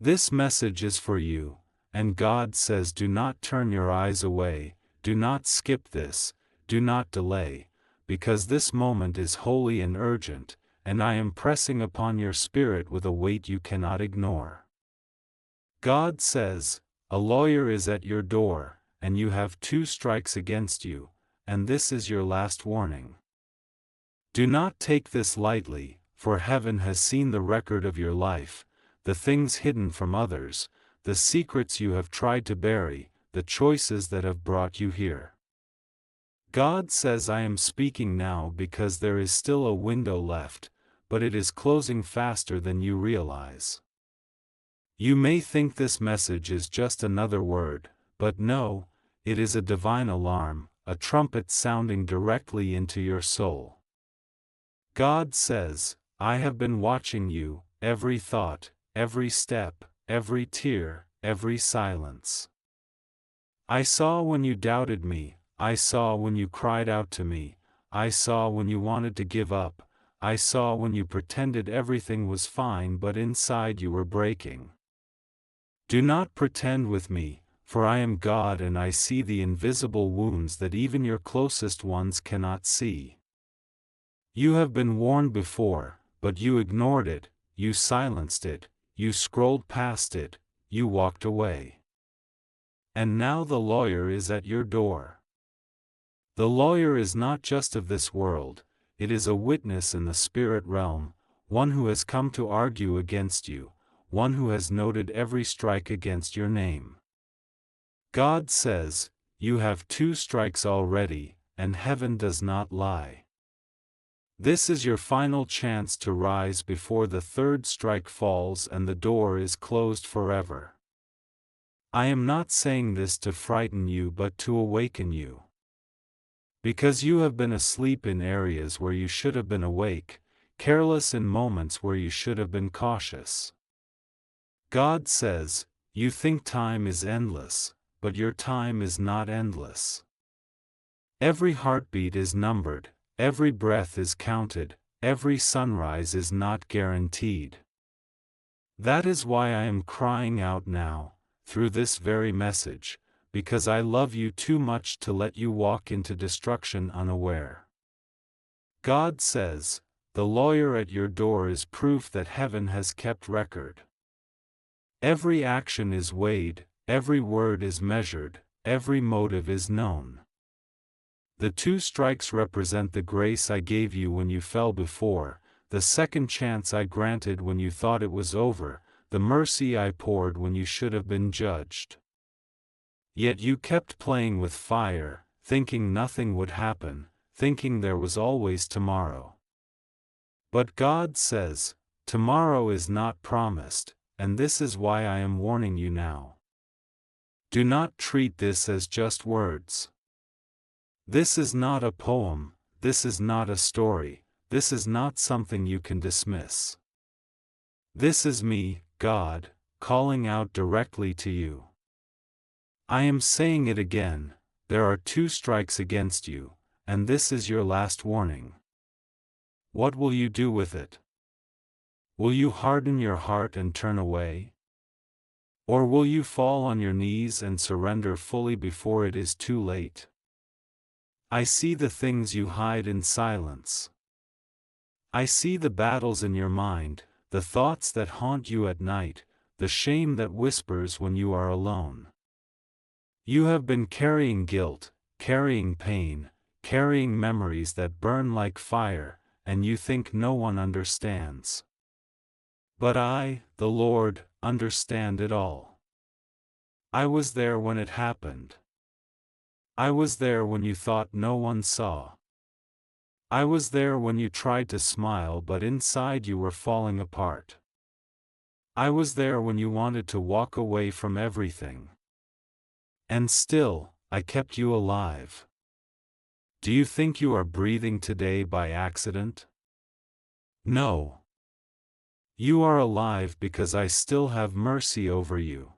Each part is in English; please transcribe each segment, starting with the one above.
This message is for you, and God says do not turn your eyes away, do not skip this, do not delay, because this moment is holy and urgent, and I am pressing upon your spirit with a weight you cannot ignore. God says, a lawyer is at your door, and you have 2 strikes against you, and this is your last warning. Do not take this lightly, for heaven has seen the record of your life, the things hidden from others, the secrets you have tried to bury, the choices that have brought you here. God says I am speaking now because there is still a window left, but it is closing faster than you realize. You may think this message is just another word, but no, it is a divine alarm, a trumpet sounding directly into your soul. God says, I have been watching you, every thought, every step, every tear, every silence. I saw when you doubted me, I saw when you cried out to me, I saw when you wanted to give up, I saw when you pretended everything was fine but inside you were breaking. Do not pretend with me, for I am God and I see the invisible wounds that even your closest ones cannot see. You have been warned before, but you ignored it, you silenced it, you scrolled past it, you walked away. And now the lawyer is at your door. The lawyer is not just of this world, it is a witness in the spirit realm, one who has come to argue against you, one who has noted every strike against your name. God says, you have 2 strikes already, and heaven does not lie. This is your final chance to rise before the 3rd strike falls and the door is closed forever. I am not saying this to frighten you but to awaken you. Because you have been asleep in areas where you should have been awake, careless in moments where you should have been cautious. God says, you think time is endless, but your time is not endless. Every heartbeat is numbered, every breath is counted, every sunrise is not guaranteed. That is why I am crying out now, through this very message, because I love you too much to let you walk into destruction unaware. God says, the lawyer at your door is proof that heaven has kept record. Every action is weighed, every word is measured, every motive is known. The 2 strikes represent the grace I gave you when you fell before, the second chance I granted when you thought it was over, the mercy I poured when you should have been judged. Yet you kept playing with fire, thinking nothing would happen, thinking there was always tomorrow. But God says, tomorrow is not promised, and this is why I am warning you now. Do not treat this as just words. This is not a poem, this is not a story, this is not something you can dismiss. This is me, God, calling out directly to you. I am saying it again, there are 2 strikes against you, and this is your last warning. What will you do with it? Will you harden your heart and turn away? Or will you fall on your knees and surrender fully before it is too late? I see the things you hide in silence. I see the battles in your mind, the thoughts that haunt you at night, the shame that whispers when you are alone. You have been carrying guilt, carrying pain, carrying memories that burn like fire, and you think no one understands. But I, the Lord, understand it all. I was there when it happened. I was there when you thought no one saw. I was there when you tried to smile but inside you were falling apart. I was there when you wanted to walk away from everything. And still, I kept you alive. Do you think you are breathing today by accident? No. You are alive because I still have mercy over you.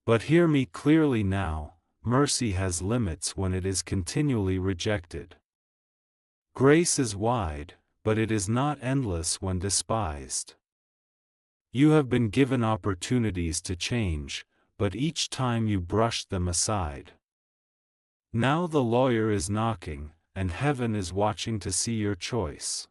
But hear me clearly now, mercy has limits when it is continually rejected. Grace is wide, but it is not endless when despised. You have been given opportunities to change, but each time you brushed them aside. Now the lawyer is knocking, and heaven is watching to see your choice.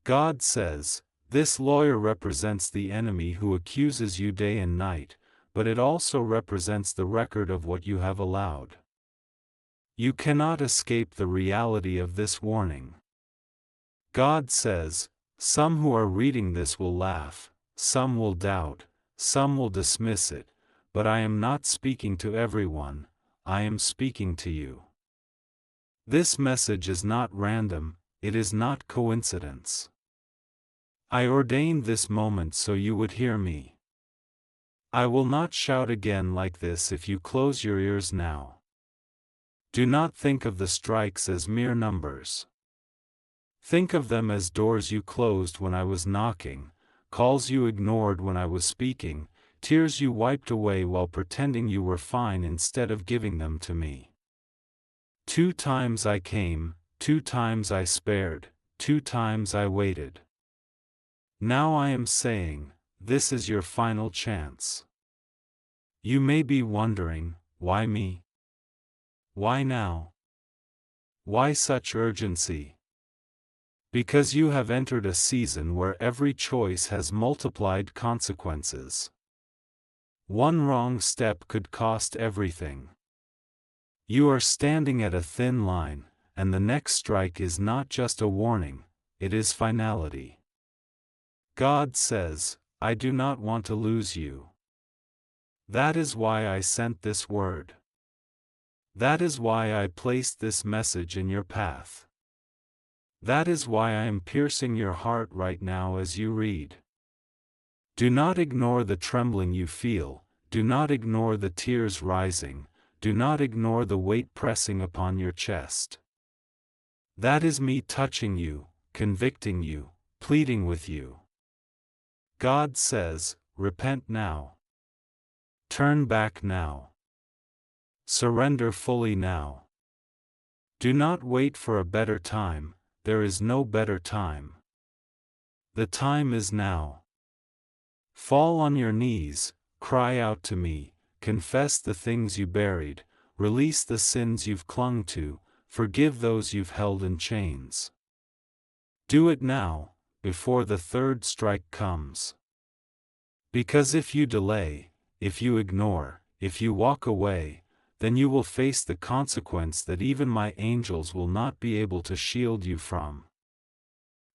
God says, this lawyer represents the enemy who accuses you day and night, but it also represents the record of what you have allowed. You cannot escape the reality of this warning. God says, some who are reading this will laugh, some will doubt, some will dismiss it, but I am not speaking to everyone, I am speaking to you. This message is not random, it is not coincidence. I ordained this moment so you would hear me. I will not shout again like this if you close your ears now. Do not think of the strikes as mere numbers. Think of them as doors you closed when I was knocking, calls you ignored when I was speaking, tears you wiped away while pretending you were fine instead of giving them to me. 2 times I came, 2 times I spared, 2 times I waited. Now I am saying, this is your final chance. You may be wondering, why me? Why now? Why such urgency? Because you have entered a season where every choice has multiplied consequences. One wrong step could cost everything. You are standing at a thin line, and the next strike is not just a warning, it is finality. God says, I do not want to lose you. That is why I sent this word. That is why I placed this message in your path. That is why I am piercing your heart right now as you read. Do not ignore the trembling you feel, do not ignore the tears rising, do not ignore the weight pressing upon your chest. That is me touching you, convicting you, pleading with you. God says, repent now. Turn back now. Surrender fully now. Do not wait for a better time, there is no better time. The time is now. Fall on your knees, cry out to me, confess the things you buried, release the sins you've clung to, forgive those you've held in chains. Do it now, before the third strike comes. Because if you delay, if you ignore, if you walk away, then you will face the consequence that even my angels will not be able to shield you from.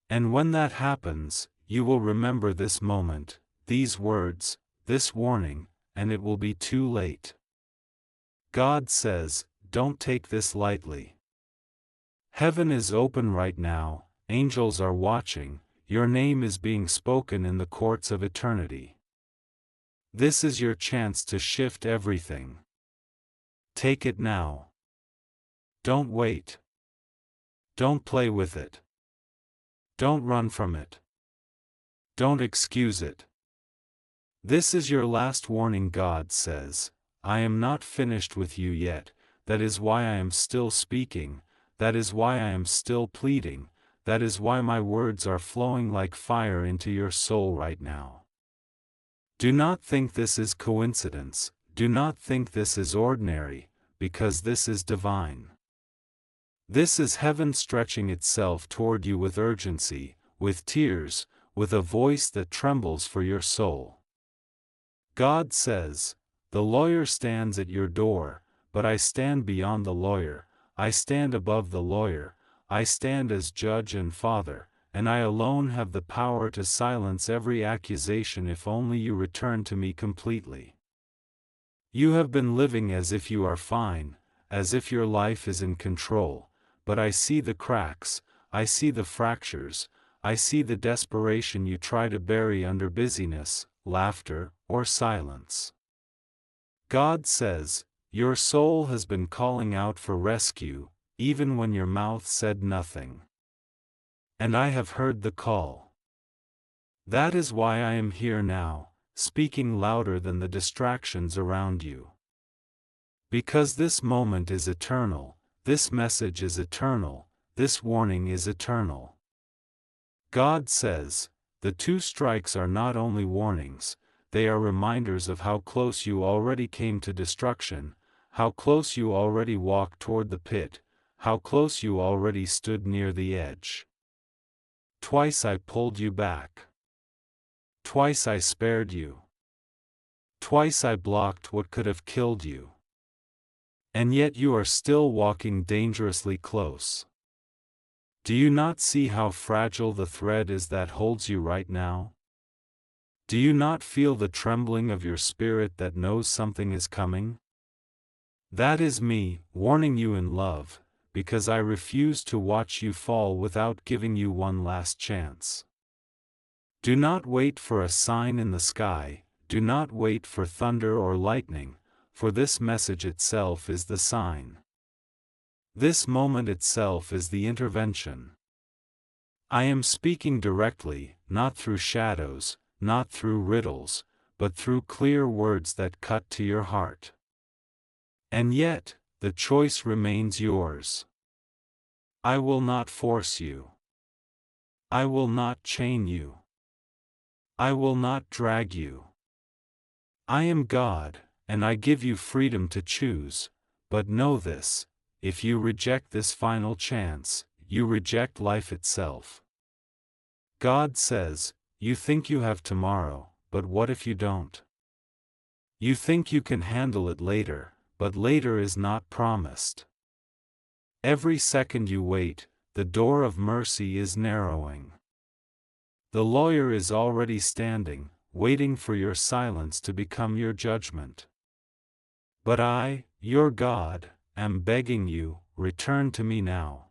And when that happens, you will remember this moment, these words, this warning, and it will be too late. God says, don't take this lightly. Heaven is open right now, angels are watching, your name is being spoken in the courts of eternity. This is your chance to shift everything. Take it now. Don't wait. Don't play with it. Don't run from it. Don't excuse it. This is your last warning. God says, I am not finished with you yet, that is why I am still speaking, that is why I am still pleading, that is why my words are flowing like fire into your soul right now. Do not think this is coincidence, do not think this is ordinary, because this is divine. This is heaven stretching itself toward you with urgency, with tears, with a voice that trembles for your soul. God says, the lawyer stands at your door, but I stand beyond the lawyer, I stand above the lawyer, I stand as judge and father, and I alone have the power to silence every accusation if only you return to me completely. You have been living as if you are fine, as if your life is in control, but I see the cracks, I see the fractures, I see the desperation you try to bury under busyness, laughter, or silence. God says, your soul has been calling out for rescue, even when your mouth said nothing. And I have heard the call. That is why I am here now, speaking louder than the distractions around you. Because this moment is eternal, this message is eternal, this warning is eternal. God says, The 2 strikes are not only warnings, they are reminders of how close you already came to destruction, how close you already walked toward the pit, how close you already stood near the edge. Twice I pulled you back. Twice I spared you. Twice I blocked what could have killed you. And yet you are still walking dangerously close. Do you not see how fragile the thread is that holds you right now? Do you not feel the trembling of your spirit that knows something is coming? That is me, warning you in love, because I refuse to watch you fall without giving you one last chance. Do not wait for a sign in the sky, do not wait for thunder or lightning, for this message itself is the sign. This moment itself is the intervention. I am speaking directly, not through shadows, not through riddles, but through clear words that cut to your heart. And yet, the choice remains yours. I will not force you. I will not chain you. I will not drag you. I am God, and I give you freedom to choose, but know this, if you reject this final chance, you reject life itself. God says, you think you have tomorrow, but what if you don't? You think you can handle it later, but later is not promised. Every second you wait, the door of mercy is narrowing. The lawyer is already standing, waiting for your silence to become your judgment. But I, your God, am begging you, return to me now.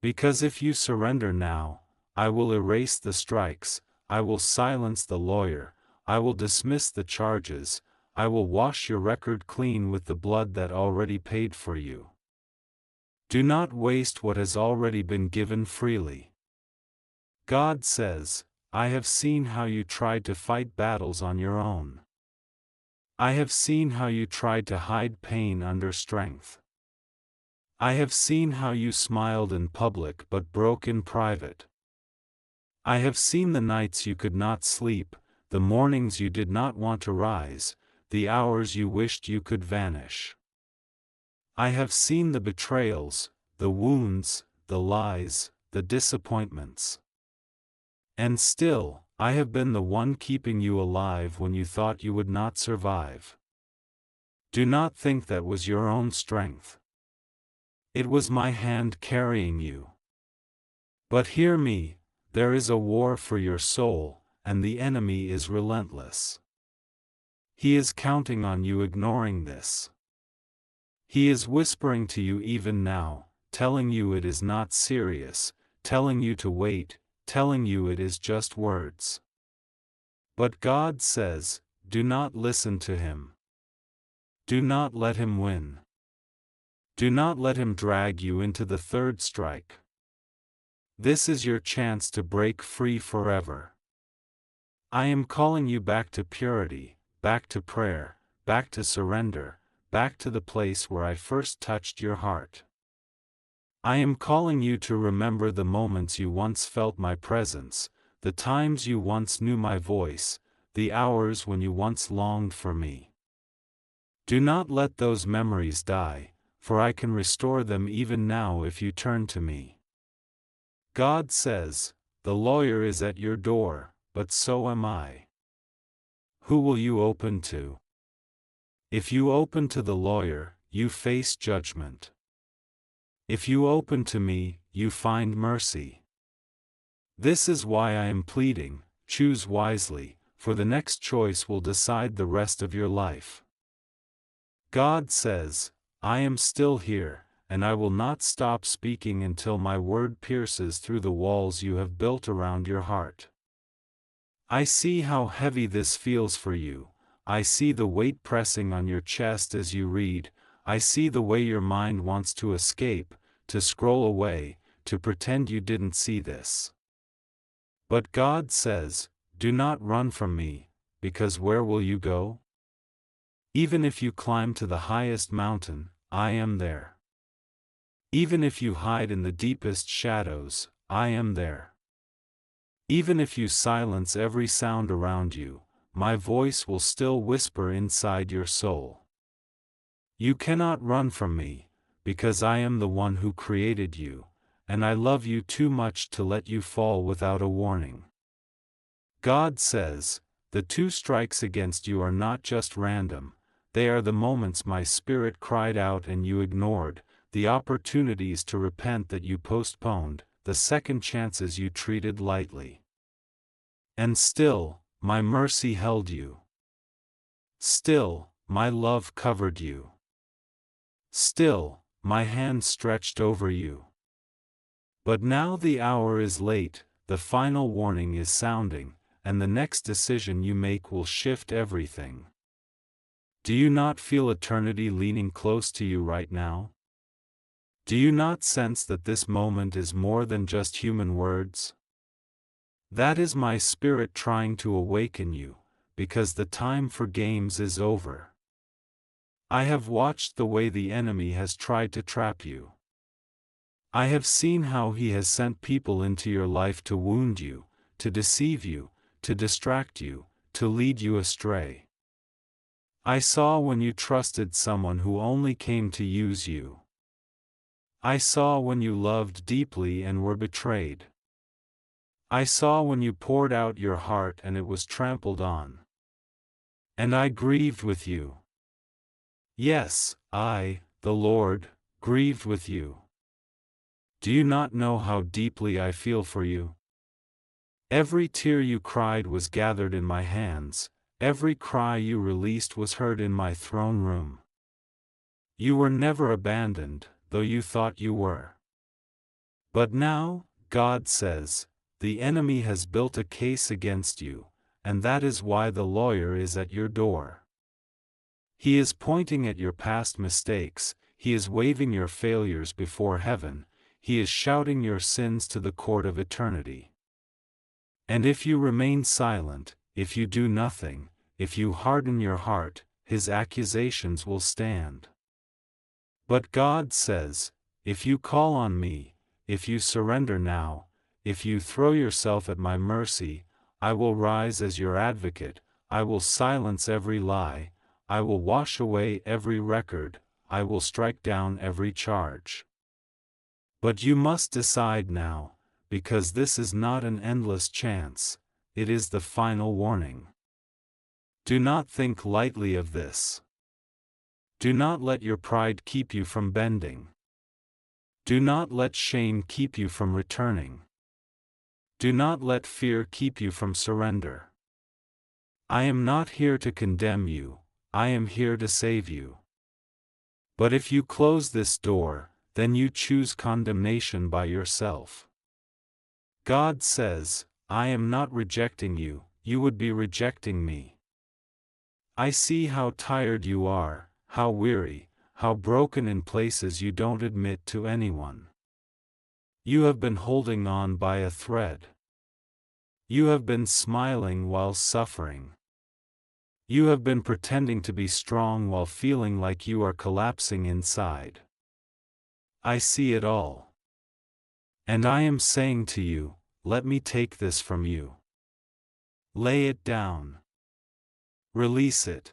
Because if you surrender now, I will erase the strikes, I will silence the lawyer, I will dismiss the charges, I will wash your record clean with the blood that already paid for you. Do not waste what has already been given freely. God says, I have seen how you tried to fight battles on your own. I have seen how you tried to hide pain under strength. I have seen how you smiled in public but broke in private. I have seen the nights you could not sleep, the mornings you did not want to rise, the hours you wished you could vanish. I have seen the betrayals, the wounds, the lies, the disappointments. And still, I have been the one keeping you alive when you thought you would not survive. Do not think that was your own strength. It was my hand carrying you. But hear me, there is a war for your soul, and the enemy is relentless. He is counting on you ignoring this. He is whispering to you even now, telling you it is not serious, telling you to wait, telling you it is just words. But God says, do not listen to him. Do not let him win. Do not let him drag you into the 3rd strike. This is your chance to break free forever. I am calling you back to purity, back to prayer, back to surrender, back to the place where I first touched your heart. I am calling you to remember the moments you once felt my presence, the times you once knew my voice, the hours when you once longed for me. Do not let those memories die, for I can restore them even now if you turn to me. God says, the lawyer is at your door, but so am I. Who will you open to? If you open to the lawyer, you face judgment. If you open to me, you find mercy. This is why I am pleading, choose wisely, for the next choice will decide the rest of your life. God says, I am still here, and I will not stop speaking until my word pierces through the walls you have built around your heart. I see how heavy this feels for you, I see the weight pressing on your chest as you read, I see the way your mind wants to escape, to scroll away, to pretend you didn't see this. But God says, do not run from me, because where will you go? Even if you climb to the highest mountain, I am there. Even if you hide in the deepest shadows, I am there. Even if you silence every sound around you, my voice will still whisper inside your soul. You cannot run from me, because I am the one who created you, and I love you too much to let you fall without a warning. God says, the 2 strikes against you are not just random, they are the moments my spirit cried out and you ignored, the opportunities to repent that you postponed, the second chances you treated lightly. And still, my mercy held you. Still, my love covered you. Still, my hand stretched over you. But now the hour is late, the final warning is sounding, and the next decision you make will shift everything. Do you not feel eternity leaning close to you right now? Do you not sense that this moment is more than just human words? That is my spirit trying to awaken you, because the time for games is over. I have watched the way the enemy has tried to trap you. I have seen how he has sent people into your life to wound you, to deceive you, to distract you, to lead you astray. I saw when you trusted someone who only came to use you. I saw when you loved deeply and were betrayed. I saw when you poured out your heart and it was trampled on. And I grieved with you. Yes, I, the Lord, grieved with you. Do you not know how deeply I feel for you? Every tear you cried was gathered in my hands, every cry you released was heard in my throne room. You were never abandoned, though you thought you were. But now, God says, the enemy has built a case against you, and that is why the lawyer is at your door. He is pointing at your past mistakes, he is waving your failures before heaven, he is shouting your sins to the court of eternity. And if you remain silent, if you do nothing, if you harden your heart, his accusations will stand. But God says, if you call on me, if you surrender now, if you throw yourself at my mercy, I will rise as your advocate, I will silence every lie, I will wash away every record, I will strike down every charge. But you must decide now, because this is not an endless chance, it is the final warning. Do not think lightly of this. Do not let your pride keep you from bending. Do not let shame keep you from returning. Do not let fear keep you from surrender. I am not here to condemn you, I am here to save you. But if you close this door, then you choose condemnation by yourself. God says, I am not rejecting you, you would be rejecting me. I see how tired you are, how weary, how broken in places you don't admit to anyone. You have been holding on by a thread. You have been smiling while suffering. You have been pretending to be strong while feeling like you are collapsing inside. I see it all. And I am saying to you, let me take this from you. Lay it down. Release it.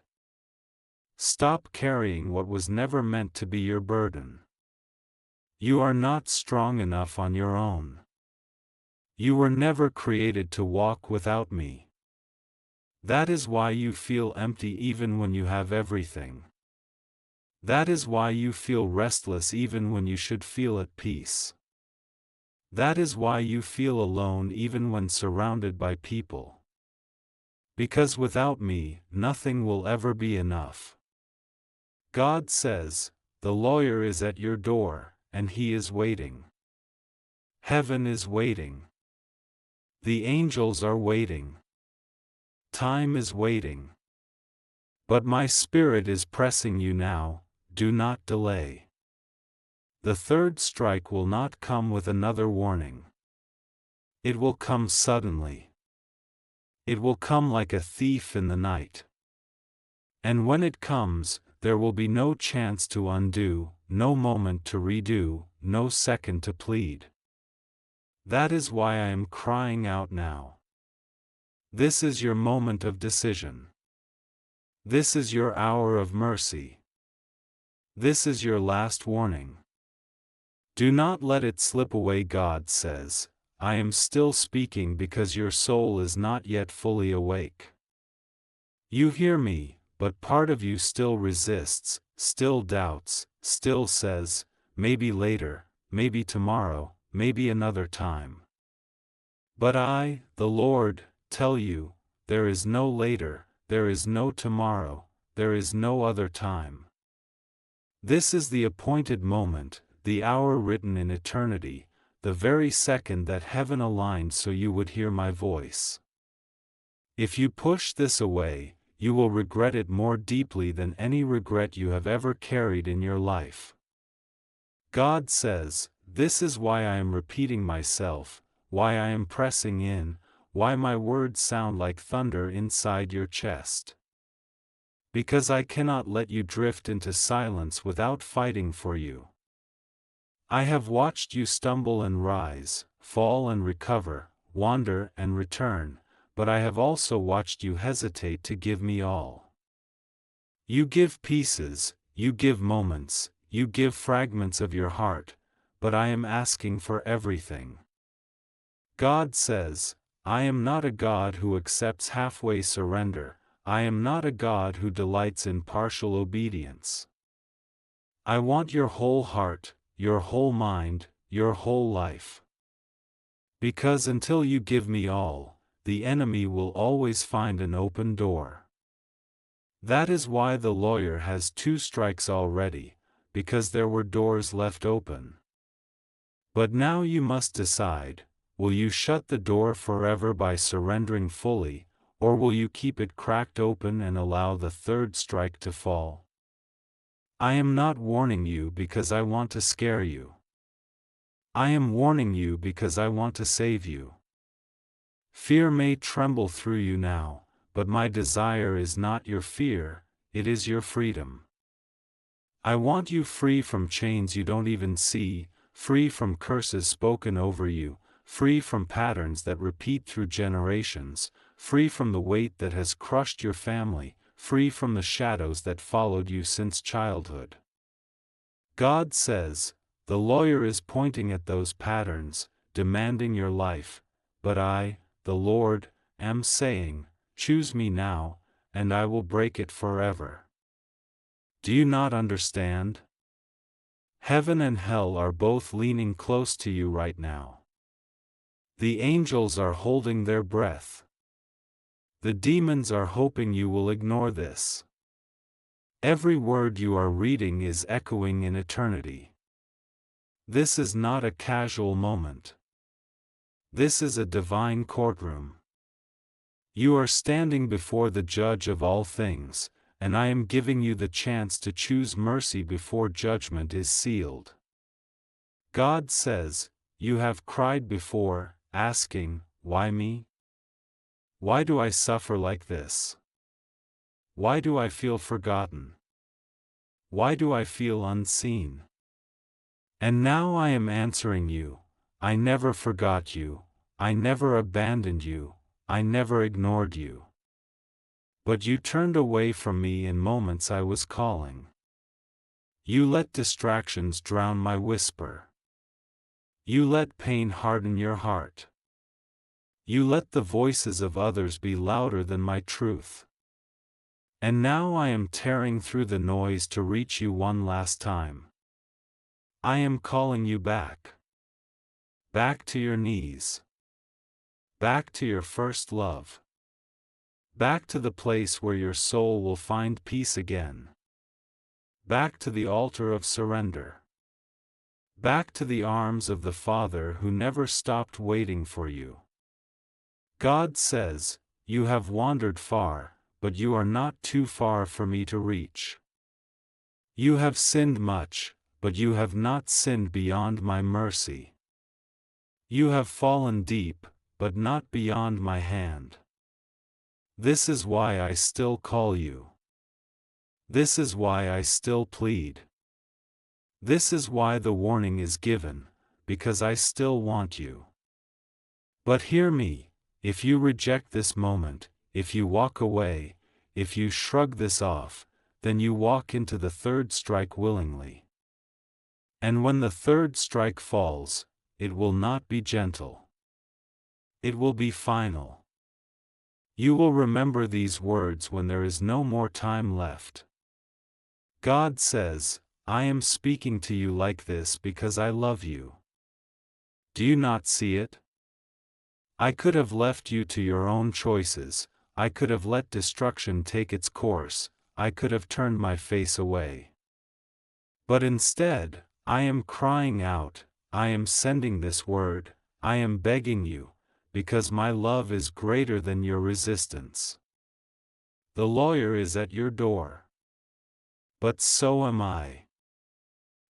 Stop carrying what was never meant to be your burden. You are not strong enough on your own. You were never created to walk without me. That is why you feel empty even when you have everything. That is why you feel restless even when you should feel at peace. That is why you feel alone even when surrounded by people. Because without me, nothing will ever be enough. God says, the lawyer is at your door, and he is waiting. Heaven is waiting. The angels are waiting. Time is waiting. But my spirit is pressing you now, do not delay. The third strike will not come with another warning. It will come suddenly. It will come like a thief in the night. And when it comes, there will be no chance to undo, no moment to redo, no second to plead. That is why I am crying out now. This is your moment of decision. This is your hour of mercy. This is your last warning. Do not let it slip away. God says, I am still speaking because your soul is not yet fully awake. You hear me, but part of you still resists, still doubts, still says, maybe later, maybe tomorrow, maybe another time. But I, the Lord, tell you, there is no later, there is no tomorrow, there is no other time. This is the appointed moment, the hour written in eternity, the very second that heaven aligned so you would hear my voice. If you push this away, you will regret it more deeply than any regret you have ever carried in your life. God says, this is why I am repeating myself, why I am pressing in, why my words sound like thunder inside your chest. Because I cannot let you drift into silence without fighting for you. I have watched you stumble and rise, fall and recover, wander and return, but I have also watched you hesitate to give me all. You give pieces, you give moments, you give fragments of your heart, but I am asking for everything. God says, I am not a God who accepts halfway surrender, I am not a God who delights in partial obedience. I want your whole heart, your whole mind, your whole life. Because until you give me all, the enemy will always find an open door. That is why the lawyer has 2 strikes already, because there were doors left open. But now you must decide, will you shut the door forever by surrendering fully, or will you keep it cracked open and allow the 3rd strike to fall? I am not warning you because I want to scare you. I am warning you because I want to save you. Fear may tremble through you now, but my desire is not your fear, it is your freedom. I want you free from chains you don't even see, free from curses spoken over you, free from patterns that repeat through generations, free from the weight that has crushed your family, free from the shadows that followed you since childhood. God says, the lawyer is pointing at those patterns, demanding your life, but I, the Lord, am saying, choose me now, and I will break it forever. Do you not understand? Heaven and hell are both leaning close to you right now. The angels are holding their breath. The demons are hoping you will ignore this. Every word you are reading is echoing in eternity. This is not a casual moment. This is a divine courtroom. You are standing before the judge of all things, and I am giving you the chance to choose mercy before judgment is sealed. God says, you have cried before, asking, why me? Why do I suffer like this? Why do I feel forgotten? Why do I feel unseen? And now I am answering you, I never forgot you, I never abandoned you, I never ignored you. But you turned away from me in moments I was calling. You let distractions drown my whisper. You let pain harden your heart. You let the voices of others be louder than my truth. And now I am tearing through the noise to reach you one last time. I am calling you back. Back to your knees. Back to your first love. Back to the place where your soul will find peace again. Back to the altar of surrender. Back to the arms of the Father who never stopped waiting for you. God says, you have wandered far, but you are not too far for me to reach. You have sinned much, but you have not sinned beyond my mercy. You have fallen deep, but not beyond my hand. This is why I still call you. This is why I still plead. This is why the warning is given, because I still want you. But hear me, if you reject this moment, if you walk away, if you shrug this off, then you walk into the third strike willingly. And when the third strike falls, it will not be gentle. It will be final. You will remember these words when there is no more time left. God says, I am speaking to you like this because I love you. Do you not see it? I could have left you to your own choices, I could have let destruction take its course, I could have turned my face away. But instead, I am crying out, I am sending this word, I am begging you, because my love is greater than your resistance. The lawyer is at your door. But so am I.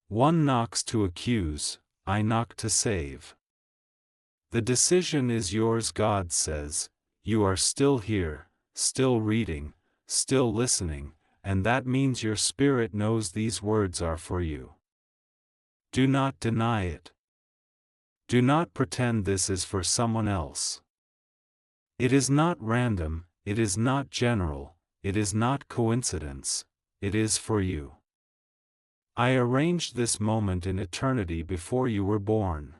One knocks to accuse, I knock to save. The decision is yours, God says. You are still here, still reading, still listening, and that means your spirit knows these words are for you. Do not deny it. Do not pretend this is for someone else. It is not random, it is not general, it is not coincidence, it is for you. I arranged this moment in eternity before you were born.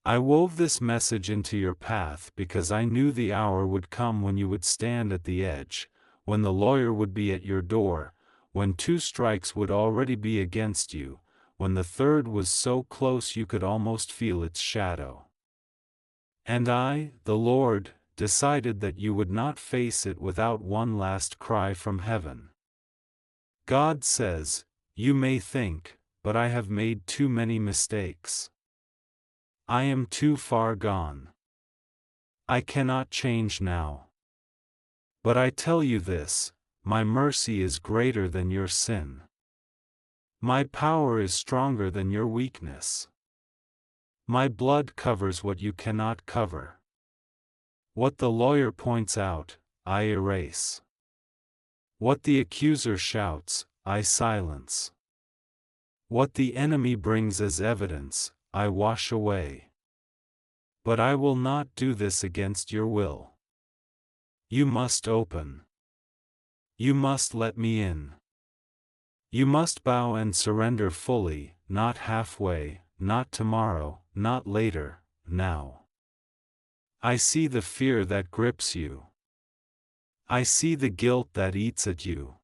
I wove this message into your path because I knew the hour would come when you would stand at the edge, when the lawyer would be at your door, when 2 strikes would already be against you, when the third was so close you could almost feel its shadow. And I, the Lord, decided that you would not face it without one last cry from heaven. God says, you may think, but I have made too many mistakes. I am too far gone. I cannot change now. But I tell you this, my mercy is greater than your sin. My power is stronger than your weakness. My blood covers what you cannot cover. What the lawyer points out, I erase. What the accuser shouts, I silence. What the enemy brings as evidence, I wash away. But I will not do this against your will. You must open. You must let me in. You must bow and surrender fully, not halfway, not tomorrow, not later, now. I see the fear that grips you. I see the guilt that eats at you.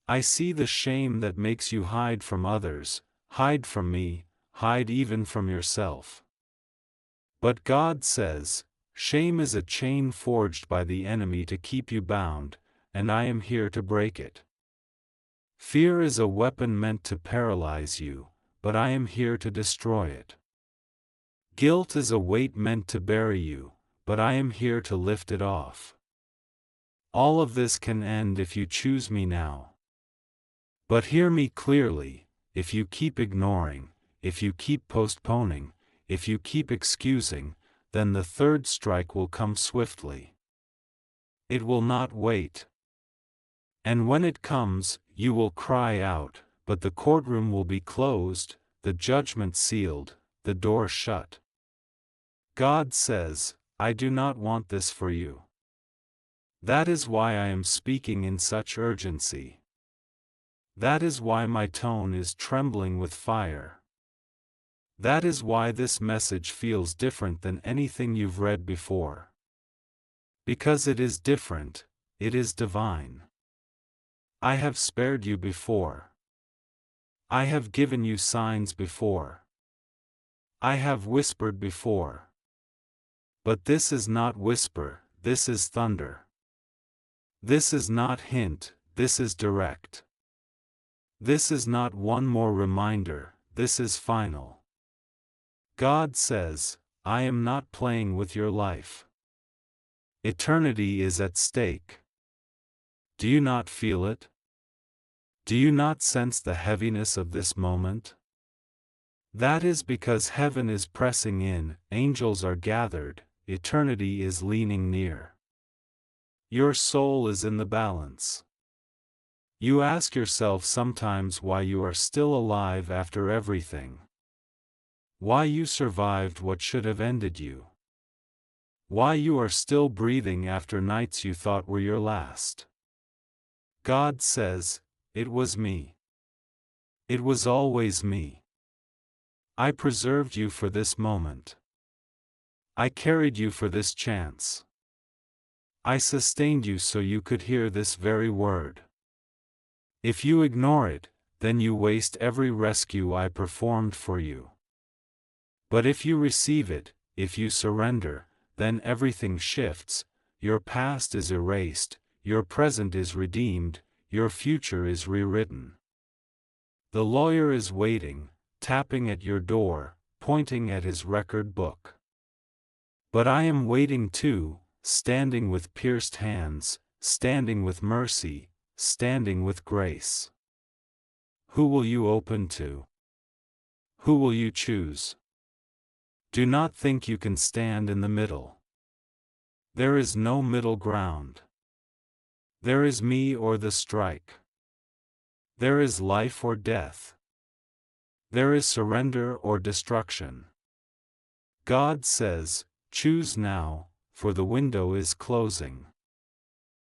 I see the shame that makes you hide from others, hide from me, hide even from yourself. But God says, shame is a chain forged by the enemy to keep you bound, and I am here to break it. Fear is a weapon meant to paralyze you, but I am here to destroy it. Guilt is a weight meant to bury you, but I am here to lift it off. All of this can end if you choose me now. But hear me clearly, if you keep ignoring, if you keep postponing, if you keep excusing, then the third strike will come swiftly. It will not wait. And when it comes, you will cry out, but the courtroom will be closed, the judgment sealed, the door shut. God says, I do not want this for you. That is why I am speaking in such urgency. That is why my tone is trembling with fire. That is why this message feels different than anything you've read before. Because it is different, it is divine. I have spared you before. I have given you signs before. I have whispered before. But this is not whisper, this is thunder. This is not hint, this is direct. This is not one more reminder, this is final. God says, I am not playing with your life. Eternity is at stake. Do you not feel it? Do you not sense the heaviness of this moment? That is because heaven is pressing in, angels are gathered, eternity is leaning near. Your soul is in the balance. You ask yourself sometimes why you are still alive after everything. Why you survived what should have ended you. Why you are still breathing after nights you thought were your last. God says, it was me. It was always me. I preserved you for this moment. I carried you for this chance. I sustained you so you could hear this very word. If you ignore it, then you waste every rescue I performed for you. But if you receive it, if you surrender, then everything shifts, your past is erased, your present is redeemed, your future is rewritten. The lawyer is waiting, tapping at your door, pointing at his record book. But I am waiting too, standing with pierced hands, standing with mercy, standing with grace. Who will you open to? Who will you choose? Do not think you can stand in the middle. There is no middle ground. There is me or the strike. There is life or death. There is surrender or destruction. God says, choose now, for the window is closing.